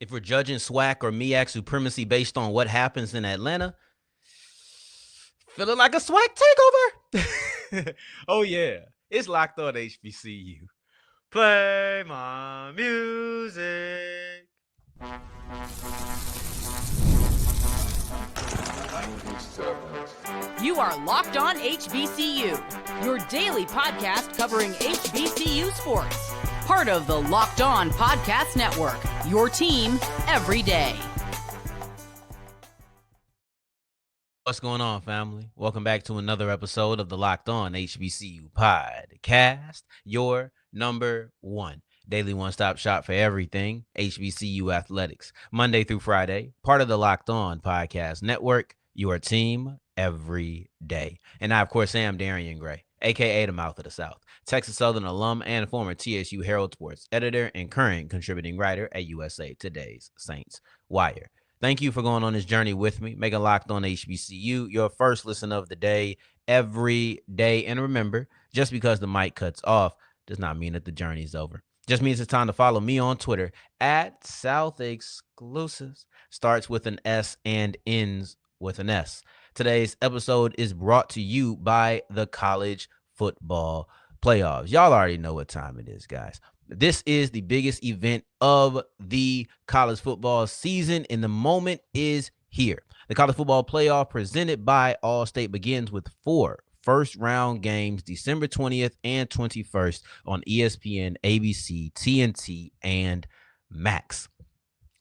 If we're judging SWAC or MEAC supremacy based on what happens in Atlanta, feeling like a SWAC takeover. Oh, yeah. It's locked on HBCU. Play my music. You are Locked On HBCU, your daily podcast covering HBCU sports. Part of the Locked On Podcast Network, your team every day. What's going on, family? Welcome back to another episode of the Locked On HBCU podcast, your number one daily one-stop shop for everything HBCU athletics. Monday through Friday, part of the Locked On Podcast Network, your team every day. And I, of course, am Darrion Gray, a.k.a. the Mouth of the South, Texas Southern alum and former TSU Herald Sports editor and current contributing writer at USA Today's Saints Wire. Thank you for going on this journey with me, making Locked On HBCU your first listen of the day every day. And remember, just because the mic cuts off does not mean that the journey is over. Just means it's time to follow me on Twitter at South Exclusives. Starts with an S and ends with an S. Today's episode is brought to you by the college football playoffs. Y'all already know what time it is, guys. This is the biggest event of the college football season, and the moment is here. The college football playoff presented by All-State begins with 4 first-round games December 20th and 21st on ESPN, ABC, TNT, and Max.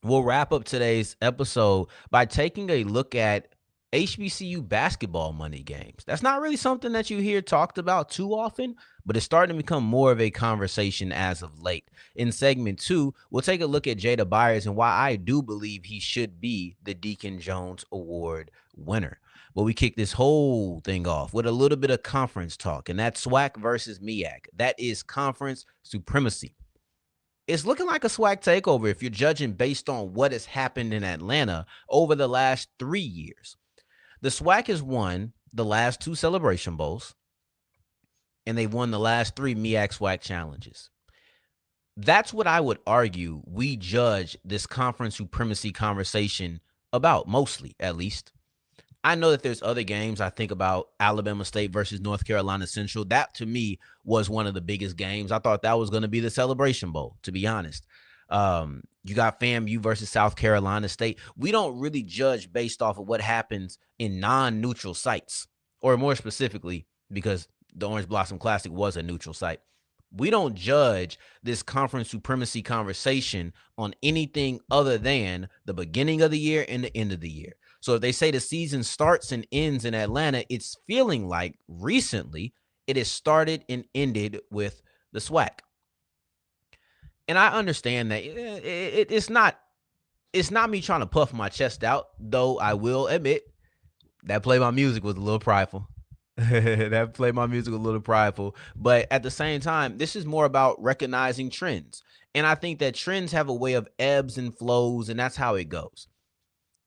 We'll wrap up today's episode by taking a look at HBCU basketball money games. That's not really something that you hear talked about too often, but it's starting to become more of a conversation as of late. In segment 2, we'll take a look at Jada Byers and why I do believe he should be the Deacon Jones Award winner. But we kick this whole thing off with a little bit of conference talk, and that's SWAC versus MEAC. That is conference supremacy. It's looking like a SWAC takeover if you're judging based on what has happened in Atlanta over the last 3 years. The SWAC has won the last 2 Celebration Bowls, and they've won the last 3 MEAC-SWAC challenges. That's what I would argue we judge this conference supremacy conversation about, mostly, at least. I know that there's other games. I think about Alabama State versus North Carolina Central. That, to me, was one of the biggest games. I thought that was going to be the Celebration Bowl, to be honest. You got FAMU versus South Carolina State. We don't really judge based off of what happens in non-neutral sites, or more specifically, because the Orange Blossom Classic was a neutral site. We don't judge this conference supremacy conversation on anything other than the beginning of the year and the end of the year. So if they say the season starts and ends in Atlanta, it's feeling like recently it has started and ended with the SWAC. And I understand that it's not me trying to puff my chest out, though I will admit that Play My Music was a little prideful. That Play My Music was a little prideful. But at the same time, this is more about recognizing trends. And I think that trends have a way of ebbs and flows, and that's how it goes.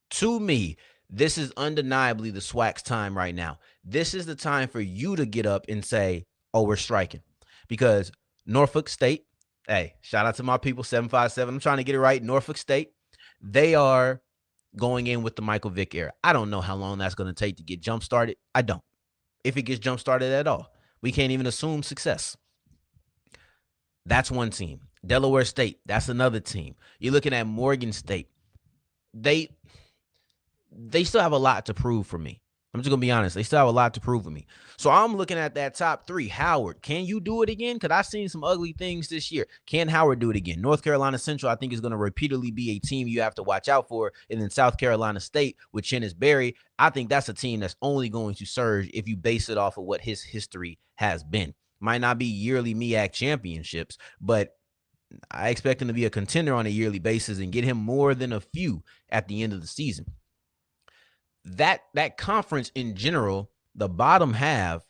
To me, this is undeniably the SWAC's time right now. This is the time for you to get up and say, oh, we're striking. Because Norfolk State, hey, shout out to my people, 757. I'm trying to get it right. Norfolk State, they are going in with the Michael Vick era. I don't know how long that's going to take to get jump-started. I don't. If it gets jump-started at all. We can't even assume success. That's one team. Delaware State, that's another team. You're looking at Morgan State. They still have a lot to prove for me. I'm just going to be honest. They still have a lot to prove for me. So I'm looking at that top 3. Howard, can you do it again? Because I've seen some ugly things this year. Can Howard do it again? North Carolina Central, I think, is going to repeatedly be a team you have to watch out for. And then South Carolina State with Chennis Berry, I think that's a team that's only going to surge if you base it off of what his history has been. Might not be yearly MEAC championships, but I expect him to be a contender on a yearly basis and get him more than a few at the end of the season. That conference in general, the bottom half,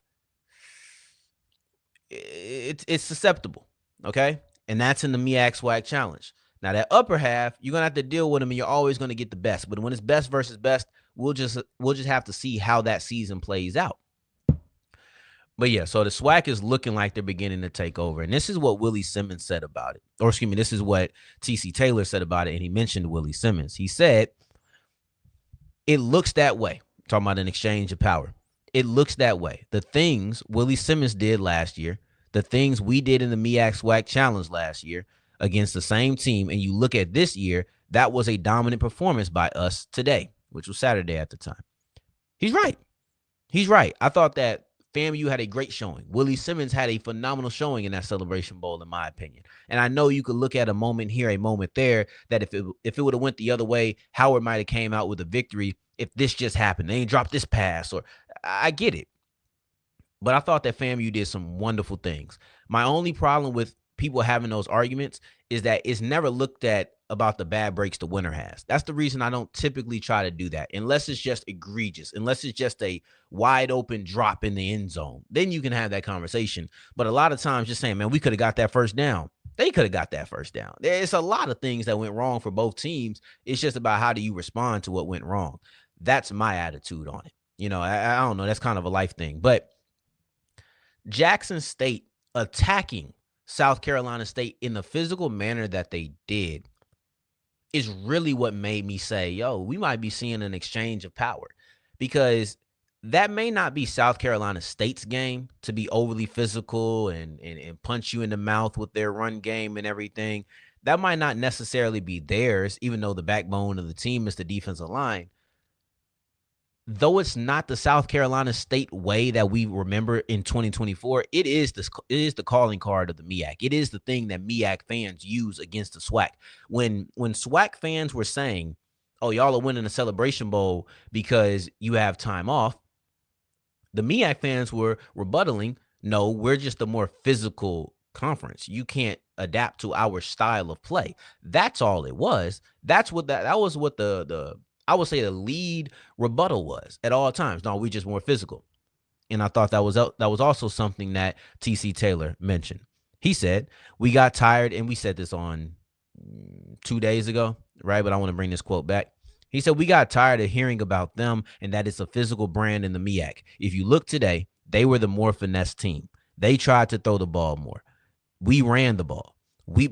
it's susceptible, okay? And that's in the MEAC-SWAC challenge. Now, that upper half, you're going to have to deal with them, and you're always going to get the best. But when it's best versus best, we'll just have to see how that season plays out. But yeah, so the SWAC is looking like they're beginning to take over. And this is what Willie Simmons said about it. Or excuse me, this is what TC Taylor said about it. And he mentioned Willie Simmons. He said, it looks that way. Talking about an exchange of power. It looks that way. The things Willie Simmons did last year, the things we did in the MEAC-SWAC challenge last year against the same team, and you look at this year, that was a dominant performance by us today, which was Saturday at the time. He's right. He's right. I thought that FAMU had a great showing. Willie Simmons had a phenomenal showing in that Celebration Bowl, in my opinion. And I know you could look at a moment here, a moment there, that if it would have went the other way, Howard might have came out with a victory if this just happened. They ain't dropped this pass, or I get it. But I thought that FAMU did some wonderful things. My only problem with people having those arguments is that it's never looked at about the bad breaks the winner has. That's the reason I don't typically try to do that, unless it's just egregious, unless it's just a wide open drop in the end zone. Then you can have that conversation. But a lot of times, just saying, man, we could have got that first down. They could have got that first down. There's a lot of things that went wrong for both teams. It's just about how do you respond to what went wrong. That's my attitude on it. I don't know. That's kind of a life thing. But Jackson State attacking South Carolina State in the physical manner that they did is really what made me say, yo, we might be seeing an exchange of power, because that may not be South Carolina State's game to be overly physical and punch you in the mouth with their run game and everything. That might not necessarily be theirs, even though the backbone of the team is the defensive line. Though it's not the South Carolina State way that we remember in 2024, it is the calling card of the MEAC. It is the thing that MEAC fans use against the SWAC. When SWAC fans were saying, "Oh, y'all are winning the Celebration Bowl because you have time off," the MEAC fans were rebuttaling, "No, we're just a more physical conference. You can't adapt to our style of play." That's all it was. That was what the I would say the lead rebuttal was at all times. No, we just more physical. And I thought that was also something that TC Taylor mentioned. He said, we got tired, and we said this on 2 days ago, right? But I want to bring this quote back. He said, we got tired of hearing about them and that it's a physical brand in the MEAC. If you look today, they were the more finesse team. They tried to throw the ball more. We ran the ball. We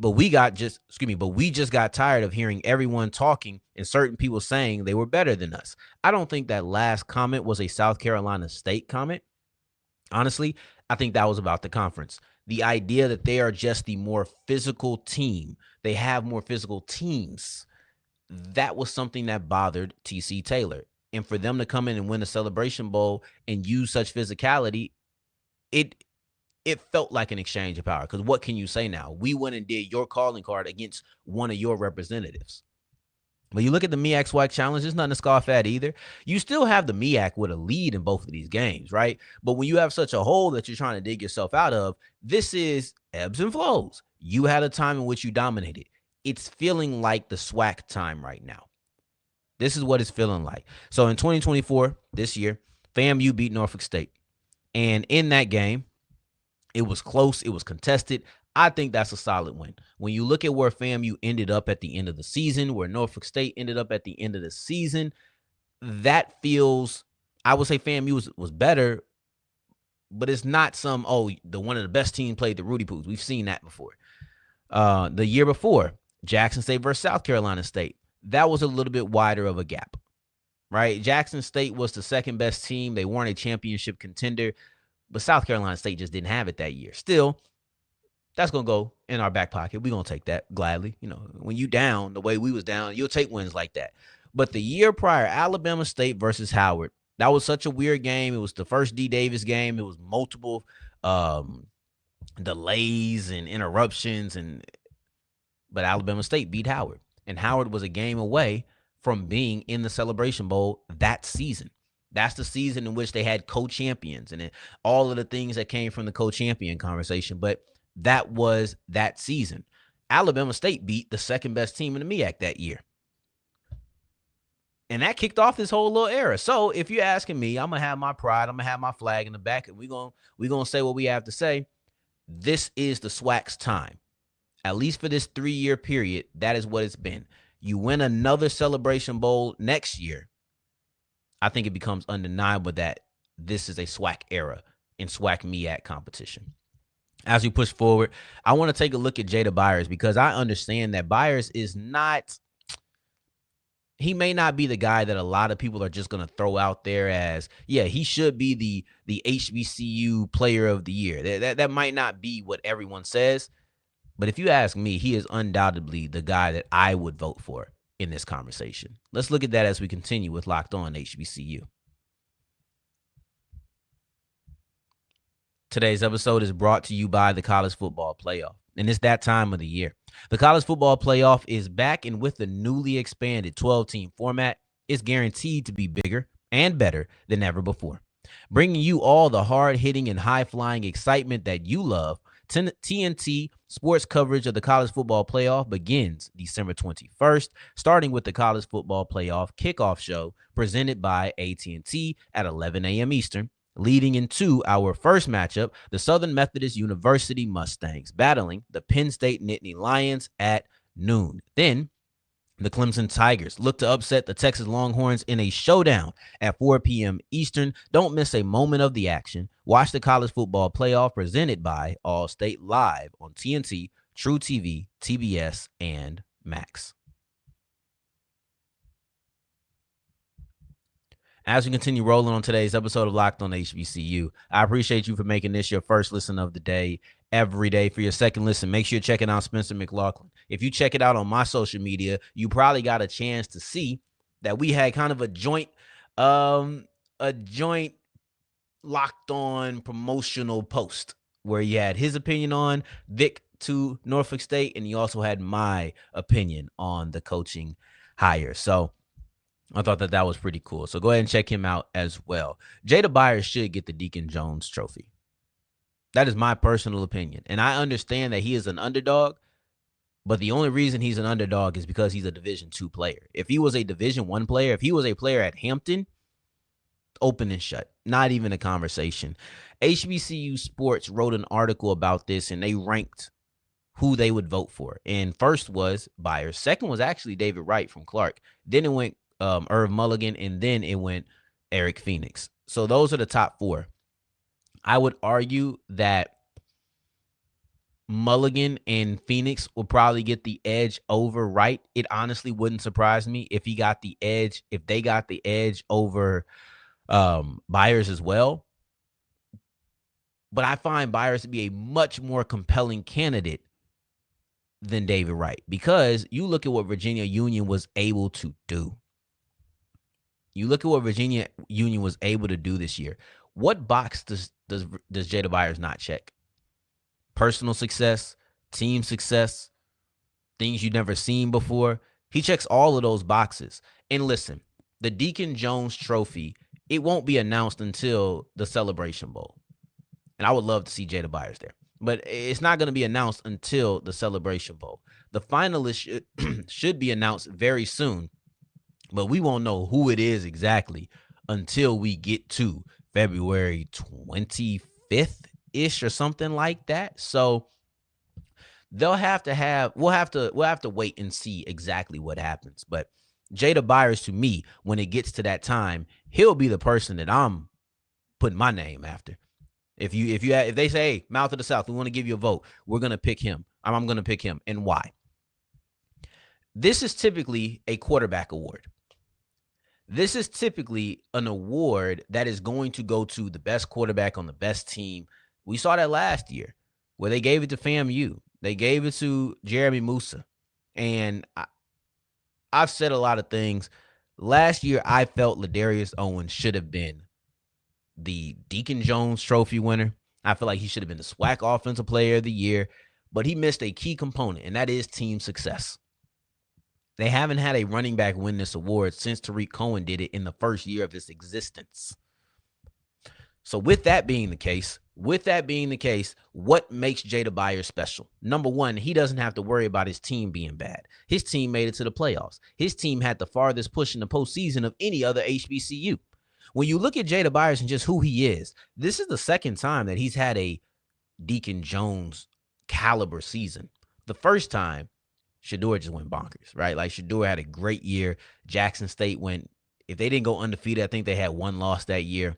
just got tired of hearing everyone talking and certain people saying they were better than us. I don't think that last comment was a South Carolina State comment. Honestly, I think that was about the conference. The idea that they are just the more physical team. They have more physical teams. That was something that bothered TC Taylor. And for them to come in and win a Celebration Bowl and use such physicality, it felt like an exchange of power, because what can you say now? We went and did your calling card against one of your representatives. But you look at the MEAC-SWAC challenge, there's nothing to scoff at either. You still have the MEAC with a lead in both of these games, right? But when you have such a hole that you're trying to dig yourself out of, this is ebbs and flows. You had a time in which you dominated. It's feeling like the SWAC time right now. This is what it's feeling like. So in 2024, this year, FAMU beat Norfolk State. And in that game, it was close. It was contested. I think that's a solid win. When you look at where FAMU ended up at the end of the season, where Norfolk State ended up at the end of the season, that feels, I would say FAMU was better, but it's not the one of the best teams played the Rudy Poos. We've seen that before. The year before, Jackson State versus South Carolina State, that was a little bit wider of a gap, right? Jackson State was the second best team. They weren't a championship contender, but South Carolina State just didn't have it that year. Still, that's going to go in our back pocket. We're going to take that gladly. When you down the way we was down, you'll take wins like that. But the year prior, Alabama State versus Howard, that was such a weird game. It was the first D. Davis game. It was multiple delays and interruptions, but Alabama State beat Howard. And Howard was a game away from being in the Celebration Bowl that season. That's the season in which they had co-champions and all of the things that came from the co-champion conversation. But that was that season. Alabama State beat the second best team in the MEAC that year. And that kicked off this whole little era. So if you're asking me, I'm going to have my pride. I'm going to have my flag in the back, and we're going to say what we have to say. This is the SWAC's time. At least for this 3-year period, that is what it's been. You win another Celebration Bowl next year, I think it becomes undeniable that this is a SWAC era in SWAC MEAC competition. As we push forward, I want to take a look at Jada Byers because I understand that Byers is not, he may not be the guy that a lot of people are just going to throw out there as, yeah, he should be the HBCU player of the year. That might not be what everyone says, but if you ask me, he is undoubtedly the guy that I would vote for in this conversation. Let's look at that as we continue with Locked On HBCU. Today's episode is brought to you by the College Football Playoff, and it's that time of the year. The College Football Playoff is back, and with the newly expanded 12-team format, it's guaranteed to be bigger and better than ever before. Bringing you all the hard-hitting and high-flying excitement that you love, TNT sports coverage of the College Football Playoff begins December 21st, starting with the College Football Playoff kickoff show presented by AT&T at 11 a.m. Eastern. Leading into our first matchup, the Southern Methodist University Mustangs battling the Penn State Nittany Lions at noon. Then the Clemson Tigers look to upset the Texas Longhorns in a showdown at 4 p.m. Eastern. Don't miss a moment of the action. Watch the College Football Playoff presented by Allstate live on TNT, True TV, TBS, and Max. As we continue rolling on today's episode of Locked On HBCU, I appreciate you for making this your first listen of the day every day. For your second listen, make sure you're checking out Spencer McLaughlin. If you check it out on my social media, you probably got a chance to see that we had kind of a joint Locked On promotional post where he had his opinion on Vic to Norfolk State, and he also had my opinion on the coaching hire. So I thought that was pretty cool. So go ahead and check him out as well. Jada Byers should get the Deacon Jones Trophy. That is my personal opinion. And I understand that he is an underdog, but the only reason he's an underdog is because he's a Division II player. If he was a Division I player, if he was a player at Hampton, open and shut. Not even a conversation. HBCU Sports wrote an article about this, and they ranked who they would vote for. And first was Byers. Second was actually David Wright from Clark. Then it went Irv Mulligan, and then it went Eric Phoenix. So those are the top four. I would argue that Mulligan and Phoenix will probably get the edge over Wright. It honestly wouldn't surprise me if he got the edge, if they got the edge over Byers as well. But I find Byers to be a much more compelling candidate than David Wright, because you look at what Virginia Union was able to do. You look at what Virginia Union was able to do this year. What box does Jada Byers not check? Personal success, team success, things you've never seen before. He checks all of those boxes. And listen, the Deacon Jones Trophy, it won't be announced until the Celebration Bowl. And I would love to see Jada Byers there. But it's not going to be announced until the Celebration Bowl. The finalists should be announced very soon. But we won't know who it is exactly until we get to February 25th-ish or something like that. So we'll have to wait and see exactly what happens. But Jada Byers, to me, when it gets to that time, he'll be the person that I'm putting my name after. If they say, hey, Mouth of the South, we want to give you a vote, we're going to pick him. I'm going to pick him. And why? This is typically a quarterback award. This is typically an award that is going to go to the best quarterback on the best team. We saw that last year where they gave it to FAMU. They gave it to Jeremy Musa. And I've said a lot of things. Last year, I felt Ladarius Owens should have been the Deacon Jones Trophy winner. I feel like he should have been the SWAC Offensive Player of the Year. But he missed a key component, and that is team success. They haven't had a running back win this award since Tariq Cohen did it in the first year of its existence. So with that being the case, what makes Jada Byers special? Number one, he doesn't have to worry about his team being bad. His team made it to the playoffs. His team had the farthest push in the postseason of any other HBCU. When you look at Jada Byers and just who he is, this is the second time that he's had a Deacon Jones caliber season. The first time, Shedeur just went bonkers, right? Like, Shedeur had a great year. Jackson State went, if they didn't go undefeated, I think they had one loss that year.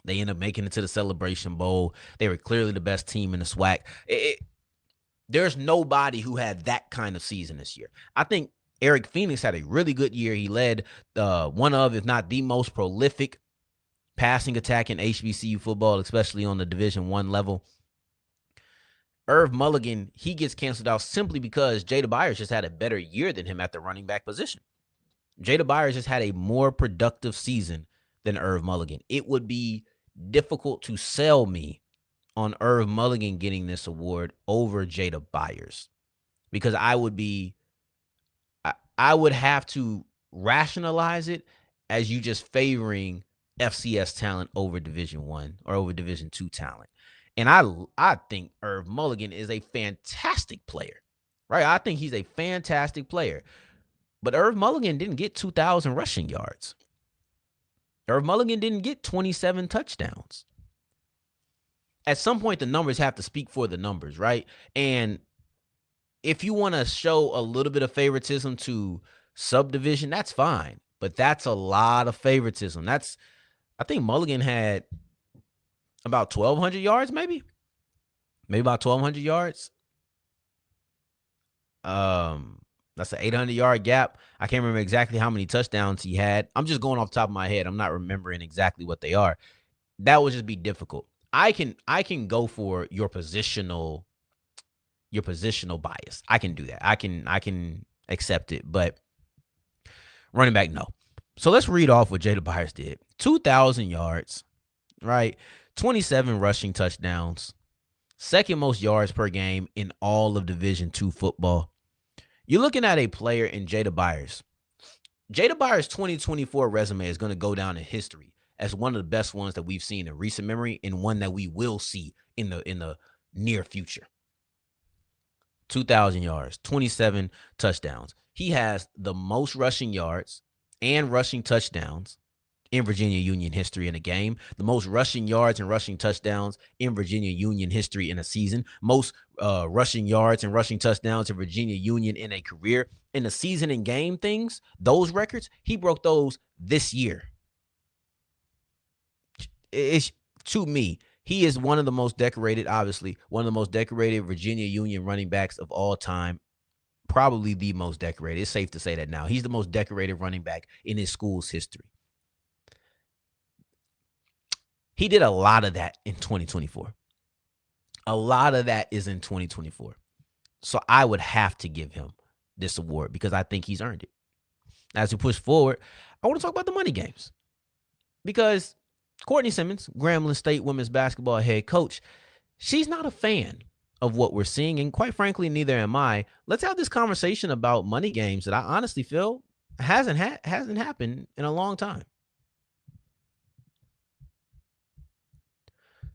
They end up making it to the Celebration Bowl. They were clearly the best team in the SWAC. There's nobody who had that kind of season this year. I think Eric Phoenix had a really good year. He led one of, if not the most prolific passing attack in HBCU football, especially on the Division I level. Irv Mulligan, he gets canceled out simply because Jada Byers just had a better year than him at the running back position. Jada Byers just had a more productive season than Irv Mulligan. It would be difficult to sell me on Irv Mulligan getting this award over Jada Byers because I would have to rationalize it as you just favoring FCS talent over Division I or over Division II talent. And I think Irv Mulligan is a fantastic player, right? I think he's a fantastic player. But Irv Mulligan didn't get 2,000 rushing yards. Irv Mulligan didn't get 27 touchdowns. At some point, the numbers have to speak for the numbers, right? And if you want to show a little bit of favoritism to subdivision, that's fine. But that's a lot of favoritism. I think Mulligan had about 1,200 yards, maybe about 1,200 yards. That's an 800-yard gap. I can't remember exactly how many touchdowns he had. I'm just going off the top of my head. I'm not remembering exactly what they are. That would just be difficult. I can go for your positional bias. I can do that. I can accept it, but running back, no. So let's read off what Jada Byers did. 2,000 yards, right? 27 rushing touchdowns. Second most yards per game in all of Division II football. You're looking at a player in Jada Byers. Jada Byers' 2024 resume is going to go down in history as one of the best ones that we've seen in recent memory and one that we will see in the near future. 2,000 yards, 27 touchdowns. He has the most rushing yards and rushing touchdowns in Virginia Union history in a game, the most rushing yards and rushing touchdowns in Virginia Union history in a season, most rushing yards and rushing touchdowns in Virginia Union in a career. In the season and game things, those records, he broke those this year. It's, to me, he is one of the most decorated, obviously, one of the most decorated Virginia Union running backs of all time. Probably the most decorated. It's safe to say that now. He's the most decorated running back in his school's history. He did a lot of that in 2024. A lot of that is in 2024. So I would have to give him this award because I think he's earned it. As we push forward, I want to talk about the money games because Courtney Simmons, Grambling State women's basketball head coach, she's not a fan of what we're seeing, and quite frankly, neither am I. Let's have this conversation about money games that I honestly feel hasn't happened in a long time.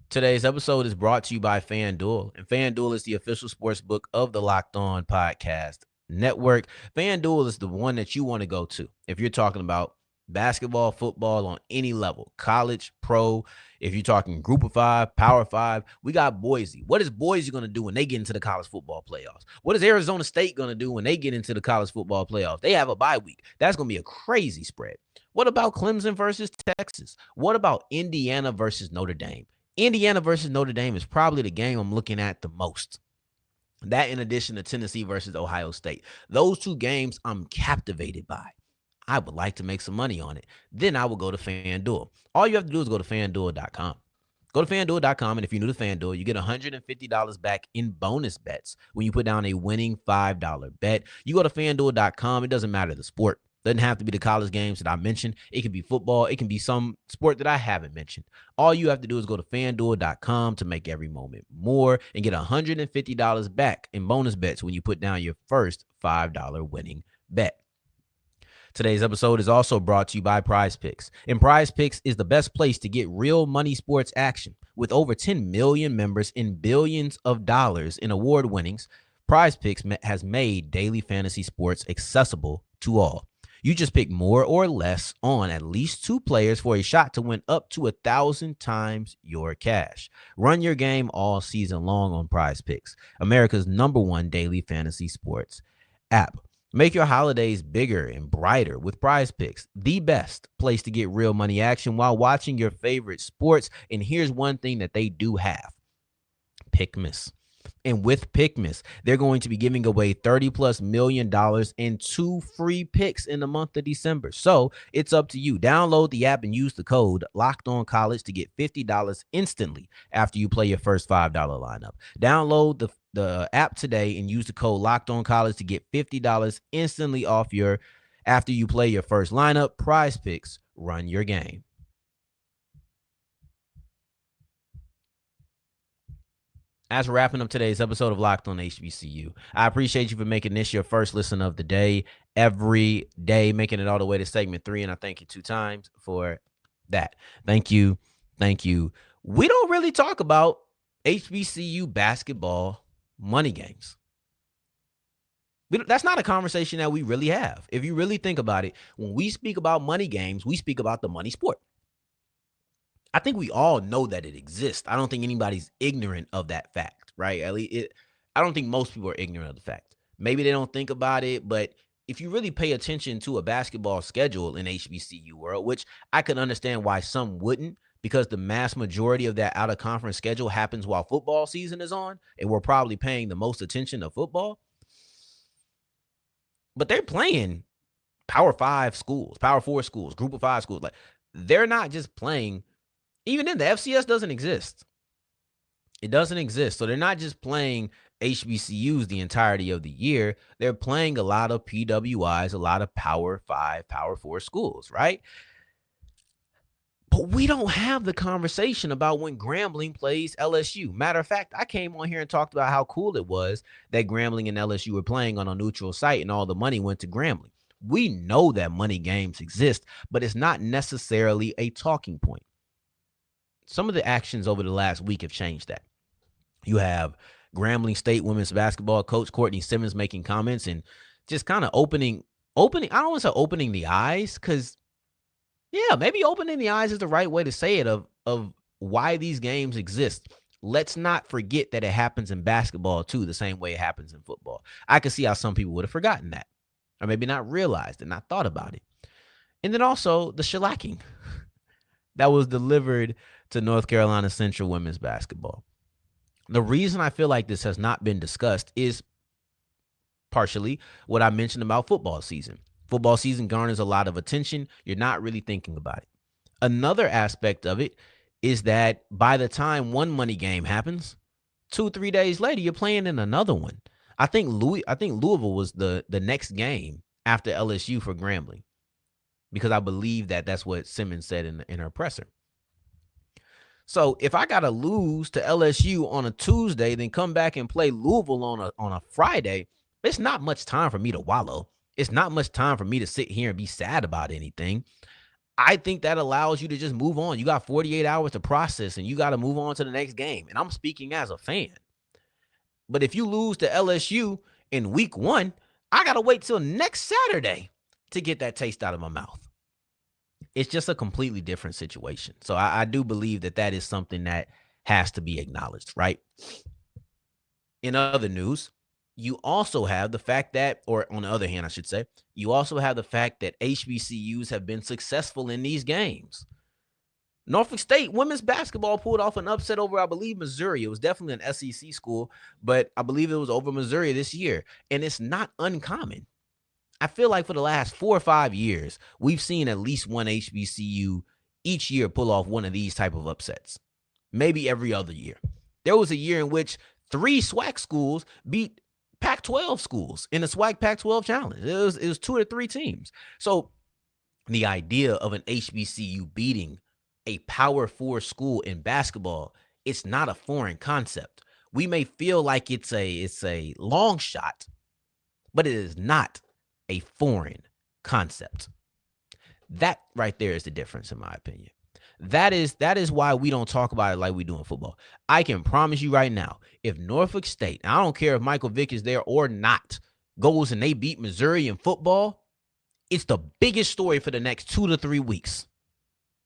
Today's episode is brought to you by FanDuel, and FanDuel is the official sports book of the Locked On Podcast Network. FanDuel is the one that you want to go to if you're talking about basketball, football on any level, college, pro. If you're talking group of 5, power 5, we got Boise. What is Boise going to do when they get into the college football playoffs? What is Arizona State going to do when they get into the college football playoffs? They have a bye week. That's going to be a crazy spread. What about Clemson versus Texas? What about Indiana versus Notre Dame? Indiana versus Notre Dame is probably the game I'm looking at the most. That in addition to Tennessee versus Ohio State. Those two games I'm captivated by. I would like to make some money on it. Then I will go to FanDuel. All you have to do is go to FanDuel.com. Go to FanDuel.com, and if you're new to FanDuel, you get $150 back in bonus bets when you put down a winning $5 bet. You go to FanDuel.com. It doesn't matter the sport. Doesn't have to be the college games that I mentioned. It can be football. It can be some sport that I haven't mentioned. All you have to do is go to FanDuel.com to make every moment more and get $150 back in bonus bets when you put down your first $5 winning bet. Today's episode is also brought to you by Prize Picks. And Prize Picks is the best place to get real money sports action. With over 10 million members and billions of dollars in award winnings, Prize Picks has made daily fantasy sports accessible to all. You just pick more or less on at least 2 players for a shot to win up to 1,000 times your cash. Run your game all season long on Prize Picks, America's #1 daily fantasy sports app. Make your holidays bigger and brighter with Prize Picks, the best place to get real money action while watching your favorite sports. And here's one thing that they do have: Pickmas. And with Pickmas, they're going to be giving away $30+ million in 2 free picks in the month of December. So it's up to you. Download the app and use the code Locked On College to get $50 instantly after you play your first $5 lineup. Download the app today and use the code Locked On College to get $50 instantly off your after you play your first lineup. Prize Picks, run your game. As we're wrapping up today's episode of Locked On HBCU, I appreciate you for making this your first listen of the day, every day, making it all the way to segment 3. And I thank you 2 times for that. Thank you. Thank you. We don't really talk about HBCU basketball money games. That's not a conversation that we really have. If you really think about it, when we speak about money games, we speak about the money sport. I think we all know that it exists. I don't think anybody's ignorant of that fact, right? At least I don't think most people are ignorant of the fact. Maybe they don't think about it, but if you really pay attention to a basketball schedule in HBCU world, which I could understand why some wouldn't, because the mass majority of that out-of-conference schedule happens while football season is on, and we're probably paying the most attention to football. But they're playing Power 5 schools, Power 4 schools, Group of 5 schools. Like, they're not just playing. Even then, the FCS doesn't exist. It doesn't exist. So they're not just playing HBCUs the entirety of the year. They're playing a lot of PWIs, a lot of Power 5, Power 4 schools, right? But we don't have the conversation about when Grambling plays LSU. Matter of fact, I came on here and talked about how cool it was that Grambling and LSU were playing on a neutral site and all the money went to Grambling. We know that money games exist, but it's not necessarily a talking point. Some of the actions over the last week have changed that. You have Grambling State women's basketball coach Courtney Simmons making comments and just kind of opening, I don't want to say opening the eyes, because, yeah, maybe opening the eyes is the right way to say it, of why these games exist. Let's not forget that it happens in basketball too, the same way it happens in football. I could see how some people would have forgotten that, or maybe not realized and not thought about it. And then also the shellacking that was delivered to North Carolina Central women's basketball. The reason I feel like this has not been discussed is partially what I mentioned about football season. Football season garners a lot of attention. You're not really thinking about it. Another aspect of it is that by the time one money game happens, 2-3 days later, you're playing in another one. I think Louisville was the next game after LSU for Grambling, because I believe that that's what Simmons said in her presser. So if I got to lose to LSU on a Tuesday, then come back and play Louisville on a Friday, it's not much time for me to wallow. It's not much time for me to sit here and be sad about anything. I think that allows you to just move on. You got 48 hours to process, and you got to move on to the next game. And I'm speaking as a fan. But if you lose to LSU in week 1, I got to wait till next Saturday to get that taste out of my mouth. It's just a completely different situation. So I do believe that is something that has to be acknowledged, right? In other news, you also have the fact that, or on the other hand, I should say, you also have the fact that HBCUs have been successful in these games. Norfolk State women's basketball pulled off an upset over, I believe, Missouri. It was definitely an SEC school, but I believe it was over Missouri this year. And it's not uncommon. I feel like for the last 4 or 5 years, we've seen at least one HBCU each year pull off one of these type of upsets. Maybe every other year. There was a year in which 3 SWAC schools beat Pac-12 schools in the SWAC Pac-12 challenge. It was 2 or 3 teams. So the idea of an HBCU beating a Power 4 school in basketball, it's not a foreign concept. We may feel like it's a long shot, but it is not a foreign concept. That right there is the difference, in my opinion. That is why we don't talk about it like we do in football. I can promise you right now, if Norfolk State, I don't care if Michael Vick is there or not, goes and they beat Missouri in football, it's the biggest story for the next 2 to 3 weeks.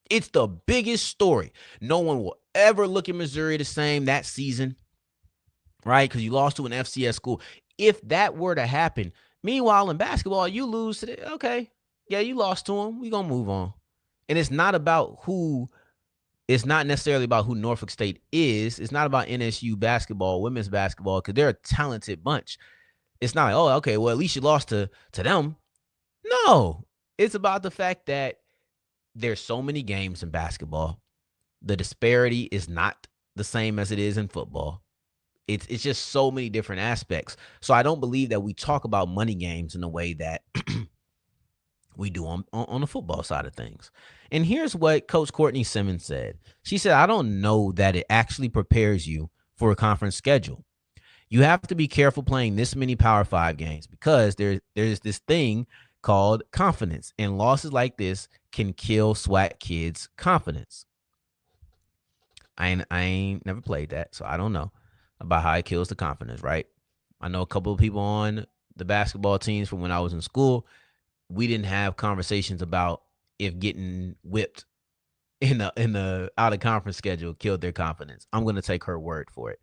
It's the biggest story. No one will ever look at Missouri the same that season, right? Because you lost to an FCS school. If that were to happen, Meanwhile, in basketball, you lose to the okay. Yeah, you lost to them. We gonna move on. And it's not about who. It's not necessarily about who Norfolk State is. It's not about NSU basketball, women's basketball, because they're a talented bunch. It's not like, oh, okay, well, at least you lost to them. No, it's about the fact that there's so many games in basketball. The disparity is not the same as it is in football. It's just so many different aspects. So I don't believe that we talk about money games in a way that we do on the football side of things. And here's what Coach Courtney Simmons said. She said, I don't know that it actually prepares you for a conference schedule. You have to be careful playing this many Power 5 games because there's this thing called confidence, and losses like this can kill SWAC kids' confidence. I ain't never played that, so I don't know about how it kills the confidence, right? I know a couple of people on the basketball teams from when I was in school. We didn't have conversations about if getting whipped in the out of conference schedule killed their confidence. I'm going to take her word for it.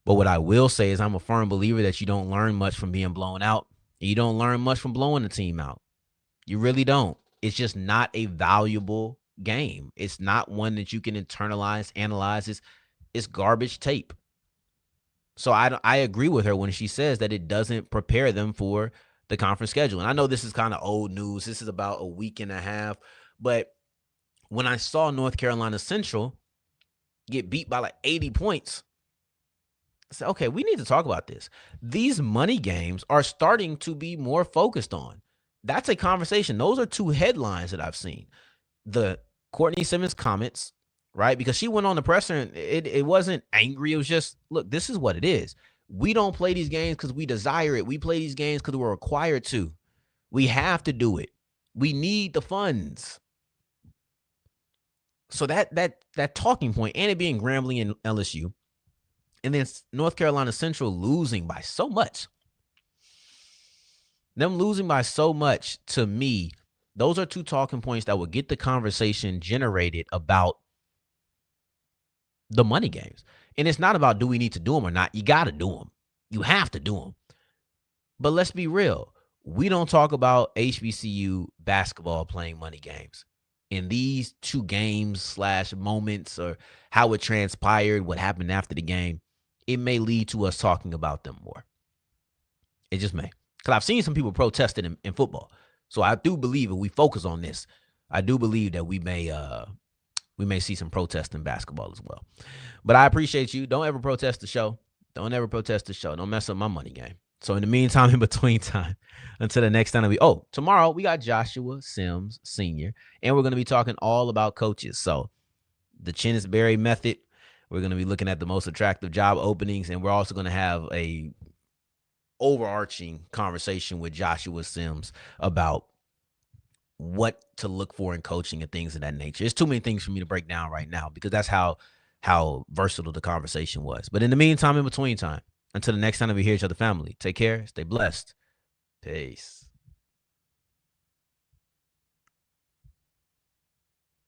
But what I will say is I'm a firm believer that you don't learn much from being blown out. You don't learn much from blowing the team out. You really don't. It's just not a valuable game. It's not one that you can internalize, analyze. It's garbage tape. So I agree with her when she says that it doesn't prepare them for the conference schedule. And I know this is kind of old news. This is about a week and a half. But when I saw North Carolina Central get beat by like 80 points, I said, okay, we need to talk about this. These money games are starting to be more focused on. That's a conversation. Those are two headlines that I've seen. The Courtney Simmons comments, right? Because she went on the presser and it wasn't angry. It was just, look, this is what it is. We don't play these games because we desire it. We play these games because we're required to. We have to do it. We need the funds. So that talking point, and it being Grambling and LSU, and then North Carolina Central losing by so much. Them losing by so much, to me, those are two talking points that will get the conversation generated about the money games. And it's not about do we need to do them or not. You got to do them. You have to do them. But let's be real. We don't talk about HBCU basketball playing money games. In these two games / moments, or how it transpired, what happened after the game, it may lead to us talking about them more. It just may. Because I've seen some people protesting in football. So I do believe if we focus on this, I do believe that we may see some protest in basketball as well. But I appreciate you. Don't ever protest the show. Don't ever protest the show. Don't mess up my money game. So in the meantime, in between time, until the next time, tomorrow we got Joshua Sims Sr., and we're going to be talking all about coaches. So the Chinnisberry method, we're going to be looking at the most attractive job openings, and we're also going to have a overarching conversation with Joshua Sims about what to look for in coaching and things of that nature. It's too many things for me to break down right now because that's how versatile the conversation was. But in the meantime, in between time, until the next time we hear each other, family, take care, stay blessed. Peace.